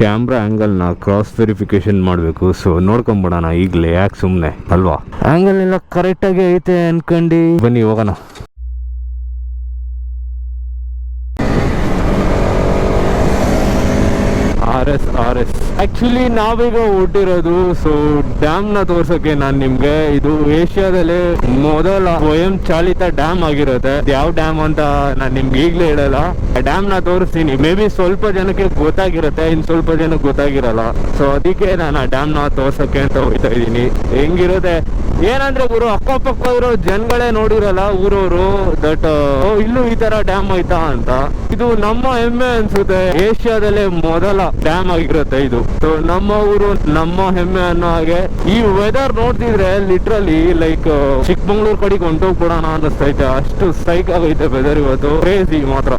Camera angle ನ cross verification ಮಾಡಬೇಕು. So ನೋಡ್ಕೊಂಬಿಡೋಣ ಈಗಲೇ, ಯಾಕೆ ಸುಮ್ಮನೆ ಅಲ್ವಾ. ಆಂಗಲ್ ಎಲ್ಲ ಕರೆಕ್ಟ್ ಆಗಿ ಐತೆ ಅನ್ಕಂಡು ಬನ್ನಿ ಹೋಗೋಣ. RS ಆಕ್ಚುಲಿ ನಾವೀಗ ಹೊಟ್ಟಿರೋದು ಸೊ ಡ್ಯಾಮ್ ನ ತೋರ್ಸಕ್ಕೆ. ನಾನು ನಿಮ್ಗೆ ಇದು ಏಷ್ಯಾದಲ್ಲೇ ಮೊದಲ ಸ್ವಯಂ ಚಾಲಿತ ಡ್ಯಾಮ್ ಆಗಿರುತ್ತೆ. ಯಾವ ಡ್ಯಾಮ್ ಅಂತ ನಾನು ನಿಮ್ಗೆ ಈಗ್ಲೇ ಹೇಳಲ್ಲ. ಡ್ಯಾಮ್ ನ ತೋರಿಸ್ತೀನಿ. ಮೇ ಬಿ ಸ್ವಲ್ಪ ಜನಕ್ಕೆ ಗೊತ್ತಾಗಿರುತ್ತೆ, ಇನ್ ಸ್ವಲ್ಪ ಜನಕ್ಕೆ ಗೊತ್ತಾಗಿರಲ್ಲ. ಸೊ ಅದಕ್ಕೆ ನಾನು ಆ ಡ್ಯಾಮ್ ನ ತೋರ್ಸಕ್ಕೆ ಅಂತ ಹೋಗ್ತಾ ಇದ್ದೀನಿ. ಹೆಂಗಿರುತ್ತೆ ಏನಂದ್ರೆ ಗುರು, ಅಕ್ಕಪಕ್ಕ ಇರೋ ಜನಗಳೇ ನೋಡಿರಲ್ಲ ಊರವರು, ದಟ್ ಇಲ್ಲೂ ಈ ತರ ಡ್ಯಾಮ್ ಐತಾ ಅಂತ. ಇದು ನಮ್ಮ ಹೆಮ್ಮೆ ಅನ್ಸುತ್ತೆ. ಏಷ್ಯಾದಲ್ಲೇ ಮೊದಲ ಡ್ಯಾಮ್ ಆಗಿರುತ್ತೆ ಇದು. ಸೊ ನಮ್ಮ ಊರು ನಮ್ಮ ಹೆಮ್ಮೆ ಅನ್ನೋ ಹಾಗೆ. ಈ ವೆದರ್ ನೋಡ್ತಿದ್ರೆ ಲಿಟ್ರಲಿ ಲೈಕ್ ಚಿಕ್ಕಮಂಗ್ಳೂರ್ ಕಡೆಗೆ ಹೊಂಟೋಗ್ಬಿಡೋಣ ಅನ್ನಿಸ್ತೈತೆ. ಅಷ್ಟು ಸೈಕ್ ಆಗೈತೆ ವೆದರ್ ಇವತ್ತು. ಕ್ರೇಜಿ ಮಾತ್ರ.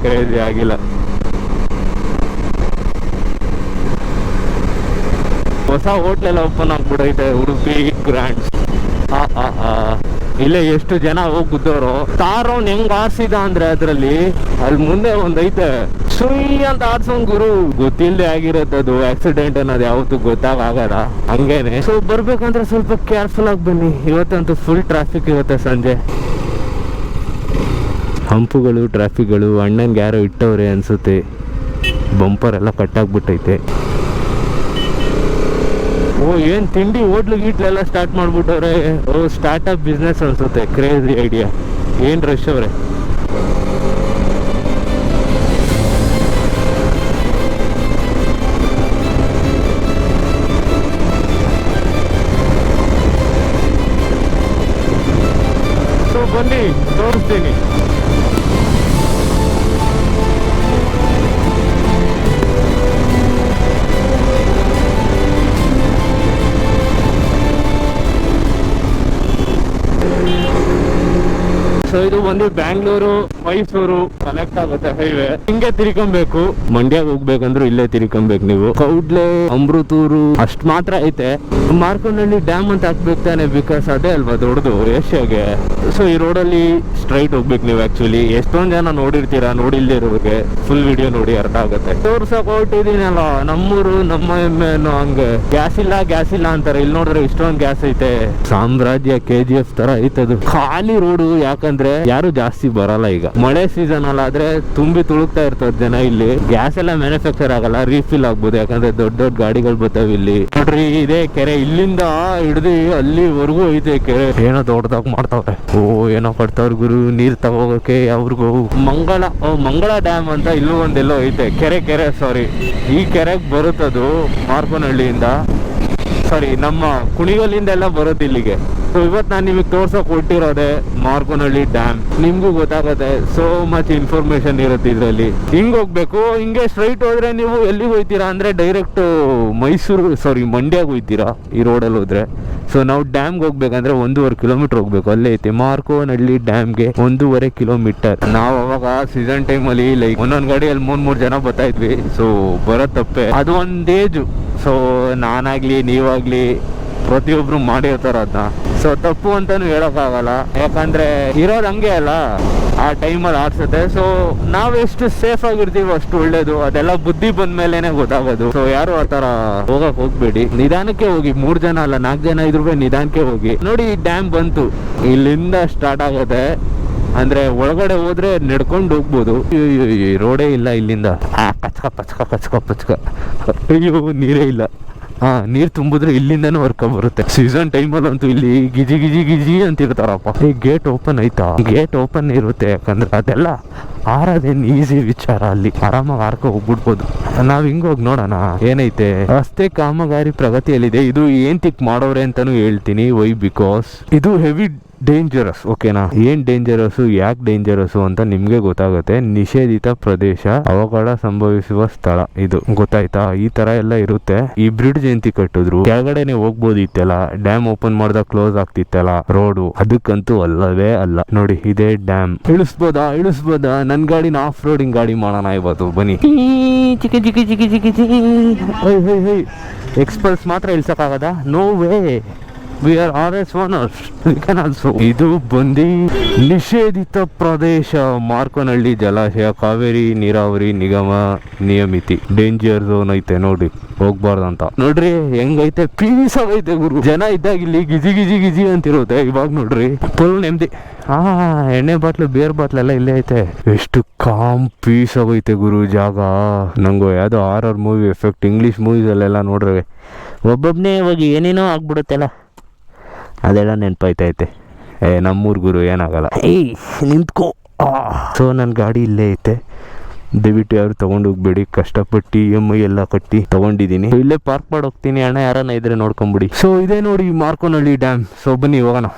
ಕ್ರೇಜಿ ಆಗಿಲ್ಲ. ಹೊಸ ಹೋಟ್ಲೆಲ್ಲ ಓಪನ್ ಆಗ್ಬಿಡೈತೆ, ಉಡುಪಿ ಗ್ರ್ಯಾಂಡ್ಸ್. ಇಲ್ಲೇ ಎಷ್ಟು ಜನ ಹೋಗಿ ಕೂತವ್ರು. ತಾರ್ ಅವ್ನು ಹೆಂಗ್ ಆರ್ಸಿದ ಅಂದ್ರೆ ಅದ್ರಲ್ಲಿ ಅಲ್ಲಿ ಮುಂದೆ ಒಂದೈತೆ ಸುಯ್ ಅಂತ ಆರ್ಸೋನ್ ಗುರು. ಗೊತ್ತಿಲ್ಲದೆ ಆಗಿರತ್ತೆ ಅದು. ಆಕ್ಸಿಡೆಂಟ್ ಅನ್ನೋದು ಯಾವತ್ತೂ ಗೊತ್ತಾಗಲ್ಲ. ಹಂಗೇನೆ. ಸೊ ಬರ್ಬೇಕಂದ್ರೆ ಸ್ವಲ್ಪ ಕೇರ್ಫುಲ್ ಆಗಿ ಬನ್ನಿ. ಇವತ್ತಂತೂ ಫುಲ್ ಟ್ರಾಫಿಕ್ ಇರುತ್ತೆ ಸಂಜೆ. ಹಂಪುಗಳು, ಟ್ರಾಫಿಕ್ಗಳು. ಅಣ್ಣನ್ಗೆ ಯಾರೋ ಇಟ್ಟವ್ರೆ ಅನ್ಸುತ್ತೆ. ಬಂಪರ್ ಎಲ್ಲ ಕಟ್ಟಾಗ್ಬಿಟ್ಟೈತೆ. ಓ ಏನ್ ತಿಂಡಿ ಹೋಟ್ಲು ಗೀಟ್ಲೆಲ್ಲ ಸ್ಟಾರ್ಟ್ ಮಾಡ್ಬಿಟ್ಟವ್ರೆ. ಓ ಸ್ಟಾರ್ಟ್ಅಪ್ ಬಿಸ್ನೆಸ್ ಅನ್ಸುತ್ತೆ. Crazy idea. ಏನ್ ರಶ್ ಅವ್ರೆ. ಸೊ ಬನ್ನಿ ತೋರಿಸ್ತೀನಿ. ಸೊ ಇದು ಬಂದು ಬ್ಯಾಂಗ್ಳೂರು ಮೈಸೂರು ಕನೆಕ್ಟ್ ಆಗುತ್ತೆ ಹೈವೇ. ಹಿಂಗೆ ತಿರ್ಕೊಬೇಕು. ಮಂಡ್ಯಾಗ ಹೋಗ್ಬೇಕಂದ್ರು ಇಲ್ಲೇ ತಿರ್ಕೊಬೇಕು ನೀವು. ಕೌಡ್ಲೆ, ಅಮೃತೂರು ಅಷ್ಟ್ ಮಾತ್ರ ಐತೆ. ಮಾರ್ಕೊಂಡಳ್ಳಿ ಡ್ಯಾಮ್ ಅಂತ ಹಾಕ್ಬೇಕು ತಾನೆ, ಬಿಕಾಸ್ ಅದೇ ಅಲ್ವಾ ದೊಡ್ಡದು ಏಷ್ಯಾಗೆ. ಸೊ ಈ ರೋಡಲ್ಲಿ ಸ್ಟ್ರೈಟ್ ಹೋಗ್ಬೇಕು ನೀವು. ಆಕ್ಚುಲಿ ಎಷ್ಟೊಂದ್ ಜನ ನೋಡಿರ್ತೀರಾ, ನೋಡಿಲ್ದೇ ಇರೋರಿಗೆ ಫುಲ್ ವಿಡಿಯೋ ನೋಡಿ ಅರ್ಥ ಆಗುತ್ತೆ. ತೋರ್ಸಕ್ ಹೊರಟಿದೀನಲ್ಲ ನಮ್ಮೂರು ನಮ್ಮ ಹೆಮ್ಮೆ ಅನ್ನೋ ಹಂಗೆ. ಗ್ಯಾಸ್ ಇಲ್ಲ ಅಂತಾರೆ. ಇಲ್ಲಿ ನೋಡಿದ್ರೆ ಇಷ್ಟೊಂದ್ ಗ್ಯಾಸ್ ಐತೆ. ಸಾಮ್ರಾಜ್ಯ KGF ತರ ಐತದು. ಖಾಲಿ ರೋಡು. ಯಾಕಂದ್ರೆ ಯಾರು ಜಾಸ್ತಿ ಬರಲ್ಲ. ಈಗ ಮಳೆ ಸೀಸನ್ ಅಲ್ಲ ಆದ್ರೆ ತುಂಬಿ ತುಳುಕ್ತಾ ಇರ್ತಾರೆ ಜನ. ಇಲ್ಲಿ ಗ್ಯಾಸ್ ಎಲ್ಲ ಮ್ಯಾನುಫ್ಯಾಕ್ಚರ್ ಆಗಲ್ಲ, ರೀಫಿಲ್ ಆಗ್ಬೋದು. ಯಾಕಂದ್ರೆ ದೊಡ್ಡ ದೊಡ್ಡ ಗಾಡಿಗಳು ಬರ್ತಾವೆ ಇಲ್ಲಿ. ನೋಡ್ರಿ ಇದೇ ಕೆರೆ. ಇಲ್ಲಿಂದ ಹಿಡ್ದು ಅಲ್ಲಿವರೆಗೂ ಐತೆ ಕೆರೆ. ಏನೋ ದೊಡ್ಡದಾಗ ಮಾಡ್ತಾವ್ರೆ. ಓ ಏನೋ ಕಟ್ತಾವ್ರ ಗುರು. ನೀರ್ ತಗೋಗಕ್ಕೆ ಅವ್ರಿಗೂ. ಮಂಗಳ ಡ್ಯಾಮ್ ಅಂತ ಇಲ್ಲೂ ಒಂದೆಲ್ಲೋ ಐತೆ ಕೆರೆ. ಸಾರಿ, ಈ ಕೆರೆಗೆ ಬರುತ್ತದು ಮಾರ್ಕೋನಹಳ್ಳಿಯಿಂದ. ಸಾರಿ, ನಮ್ಮ ಕುಣಿಗಲ್ಲಿಂದ ಎಲ್ಲ ಬರುತ್ತೆ ಇಲ್ಲಿಗೆ. ಸೊ ಇವತ್ತು ನಾನು ನಿಮಗೆ ತೋರ್ಸೋಕೆ ಕೊಟ್ಟಿರೋದೆ ಮಾರ್ಕೋನಹಳ್ಳಿ ಡ್ಯಾಮ್. ನಿಮ್ಗೂ ಗೊತ್ತಾಗುತ್ತೆ. ಸೋ ಮಚ್ ಇನ್ಫಾರ್ಮೇಶನ್ ಇರುತ್ತೆ ಇದರಲ್ಲಿ. ಹಿಂಗ್ ಹೋಗ್ಬೇಕು. ಹಿಂಗೆ ಸ್ಟ್ರೈಟ್ ಹೋದ್ರೆ ನೀವು ಎಲ್ಲಿಗೆ ಹೋಗ್ತೀರಾ ಅಂದ್ರೆ ಡೈರೆಕ್ಟ್ ಮಂಡ್ಯಾಗ ಹೋಗ್ತೀರಾ ಈ ರೋಡಲ್ಲಿ ಹೋದ್ರೆ. ಸೊ ನಾವು ಡ್ಯಾಮ್ಗೆ ಹೋಗ್ಬೇಕಂದ್ರೆ 1.5 ಕಿಲೋಮೀಟರ್ ಹೋಗ್ಬೇಕು. ಅಲ್ಲೇ ಐತೆ ಮಾರ್ಕೋನಹಳ್ಳಿ ಡ್ಯಾಮ್ಗೆ 1.5 ಕಿಲೋಮೀಟರ್. ನಾವು ಅವಾಗ ಸೀಸನ್ ಟೈಮಲ್ಲಿ ಲೈಕ್ ಒಂದೊಂದು ಗಾಡಿಯಲ್ಲಿ 3 ಜನ ಬರ್ತಾ ಇದ್ವಿ. ಸೊ ಬರೋ ತಪ್ಪೆ ಅದು ಒಂದು ಏಜು. ಸೊ ನಾನಾಗ್ಲಿ ನೀವಾಗ್ಲಿ ಪ್ರತಿಯೊಬ್ರು ಮಾಡಿರ್ತಾರ ಅದನ್ನ. ಸೊ ತಪ್ಪು ಅಂತಾನು ಹೇಳೋಕ್ಕಾಗಲ್ಲ. ಯಾಕಂದ್ರೆ ಇರೋದು ಹಂಗೆ ಅಲ್ಲ, ಆ ಟೈಮಲ್ಲಿ ಆಡ್ಸುತ್ತೆ. ಸೊ ನಾವ್ ಎಷ್ಟು ಸೇಫ್ ಆಗಿರ್ತೀವಿ ಅಷ್ಟು ಒಳ್ಳೇದು. ಅದೆಲ್ಲ ಬುದ್ಧಿ ಬಂದ್ಮೇಲೆನೆ ಗೊತ್ತಾಗೋದು. ಸೊ ಯಾರು ಆ ತರ ಹೋಗಕ್ ಹೋಗ್ಬೇಡಿ. ನಿಧಾನಕ್ಕೆ ಹೋಗಿ. 3 ಜನ ಅಲ್ಲ 4 ಜನ ಇದ್ರು ನಿಧಾನಕ್ಕೆ ಹೋಗಿ. ನೋಡಿ ಡ್ಯಾಮ್ ಬಂತು. ಇಲ್ಲಿಂದ ಸ್ಟಾರ್ಟ್ ಆಗುತ್ತೆ. ಅಂದ್ರೆ ಒಳಗಡೆ ಹೋದ್ರೆ ನಡ್ಕೊಂಡು ಹೋಗ್ಬೋದು. ರೋಡೇ ಇಲ್ಲ ಇಲ್ಲಿಂದ. ಕಚ್ಕ ಅಯ್ಯೋ ನೀರೇ ಇಲ್ಲ. ನೀರ್ ತುಂಬಿದ್ರೆ ಇಲ್ಲಿಂದಾನು ವರ್ಕ ಬರುತ್ತೆ. ಸೀಸನ್ ಟೈಮಲ್ಲಿ ಅಂತೂ ಇಲ್ಲಿ ಗಿಜಿ ಅಂತಿರ್ತಾರಪ್ಪ. ಈ ಗೇಟ್ ಓಪನ್ ಐತಾ? ಗೇಟ್ ಓಪನ್ ಇರುತ್ತೆ. ಯಾಕಂದ್ರೆ ಅದೆಲ್ಲ ಆರೋದೇನು ಈಸಿ ವಿಚಾರ. ಅಲ್ಲಿ ಆರಾಮಾಗಿ ಹಾರ್ಕೊ ಹೋಗ್ಬಿಡ್ಬೋದು. ನಾವ್ ಹಿಂಗ್ ಹೋಗಿ ನೋಡೋಣ ಏನೈತೆ. ರಸ್ತೆ ಕಾಮಗಾರಿ ಪ್ರಗತಿಯಲ್ಲಿದೆ. ಇದು ಏನ್ ತಿಕ್ ಮಾಡೋರೆ ಅಂತಾನು ಹೇಳ್ತೀನಿ. ವೈ ಬಿಕಾಸ್ ಇದು ಹೆವಿ ಡೇಂಜರಸ್. ಓಕೆನಾ, ಏನ್ ಡೇಂಜರಸ್, ಯಾಕೆ ಡೇಂಜರಸ್ ಅಂತ ನಿಮ್ಗೆ ಗೊತ್ತಾಗುತ್ತೆ. ನಿಷೇಧಿತ ಪ್ರದೇಶ, ಅವಘಡ ಸಂಭವಿಸುವ ಸ್ಥಳ ಇದು, ಗೊತ್ತಾಯ್ತಾ? ಈ ತರ ಎಲ್ಲ ಇರುತ್ತೆ. ಈ ಬ್ರಿಡ್ಜ್ ಎಂತಿ ಕಟ್ಟಿದ್ರು, ಕೆಳಗಡೆನೆ ಹೋಗ್ಬೋದಿತ್ತಲ್ಲ, ಡ್ಯಾಮ್ ಓಪನ್ ಮಾಡ್ದಾಗ ಕ್ಲೋಸ್ ಆಗ್ತಿತ್ತಲ್ಲ ರೋಡು, ಅದಕ್ಕಂತೂ ಅಲ್ಲವೇ ಅಲ್ಲ. ನೋಡಿ ಇದೇ ಡ್ಯಾಮ್. ಇಳಿಸ್ಬೋದಾ ನನ್ ಗಾಡಿನ ಆಫ್ ರೋಡಿಂಗ್ ಗಾಡಿ ಮಾಡೋಣ ಇವತ್ತು, ಬನ್ನಿ. ಚಿಕ್ಕಿ ಚಿಕ್ಕಿ ಚಿಕ್ಕಿ ಚಿಕ್ಕಿ ಚಿಕ್ಕಿ ಎಕ್ಸ್ಪಲ್ಸ್ ಮಾತ್ರ ಇಳ್ಸಕ್ಕಾಗದ? No way, we are RS owners, we can also. ಇದು ಬಂದು ನಿಷೇಧಿತ ಪ್ರದೇಶ, ಮಾರ್ಕೋನಹಳ್ಳಿ ಜಲಾಶಯ, ಕಾವೇರಿ ನೀರಾವರಿ ನಿಗಮ ನಿಯಮಿತಿ. ಡೇಂಜರ್ ಝೋನ್ ಐತೆ ನೋಡಿ, ಹೋಗ್ಬಾರ್ದಂತ. ನೋಡ್ರಿ ಹೆಂಗೈತೆ, ಪೀಸ್ ಆಗೈತೆ ಗುರು. ಜನ ಇದ್ದಾಗ ಇಲ್ಲಿ ಗಿಜಿ ಗಿಜಿ ಗಿಜಿ ಅಂತಿರುತ್ತೆ, ಇವಾಗ ನೋಡ್ರಿ ಫುಲ್ ನೆಮ್ಮದಿ. ಎಣ್ಣೆ ಬಾಟ್ಲು, ಬೇರ್ ಬಾಟ್ಲು ಎಲ್ಲ ಇಲ್ಲೇ ಐತೆ. ಎಷ್ಟು ಕಾಮ್ ಪೀಸ್ ಆಗೈತೆ ಗುರು ಜಾಗ. ನಂಗು ಯಾವ್ದೋ horror movie effect, English movies ಅಲ್ಲೆಲ್ಲ ನೋಡ್ರೆ ಒಬ್ಬೊಬ್ನೇ ಹೋಗಿ ಏನೇನೋ ಆಗ್ಬಿಡುತ್ತಲ್ಲ, ಅದೆಲ್ಲ ನೆನಪಾಯ್ತೈತೆ. ನಮ್ಮೂರ್ ಗುರು ಏನಾಗಲ್ಲ. ನಿಂತ್ಕೋ. ಸೊ ನನ್ನ ಗಾಡಿ ಇಲ್ಲೇ ಐತೆ, ದಯವಿಟ್ಟು ಯಾರು ತಗೊಂಡು ಹೋಗ್ಬೇಡಿ. ಕಷ್ಟಪಟ್ಟು EMI ಎಲ್ಲ ಕಟ್ಟಿ ತಗೊಂಡಿದ್ದೀನಿ. ಇಲ್ಲೇ ಪಾರ್ಕ್ ಮಾಡಿ ಹೋಗ್ತೀನಿ, ಅಣ್ಣ ಯಾರನ್ನ ಇದ್ರೆ ನೋಡ್ಕೊಂಬಿಡಿ. ಸೊ ಇದೇ ನೋಡಿ ಮಾರ್ಕೋನಹಳ್ಳಿ ಡ್ಯಾಮ್. ಸೊ ಬನ್ನಿ ಹೋಗೋಣ.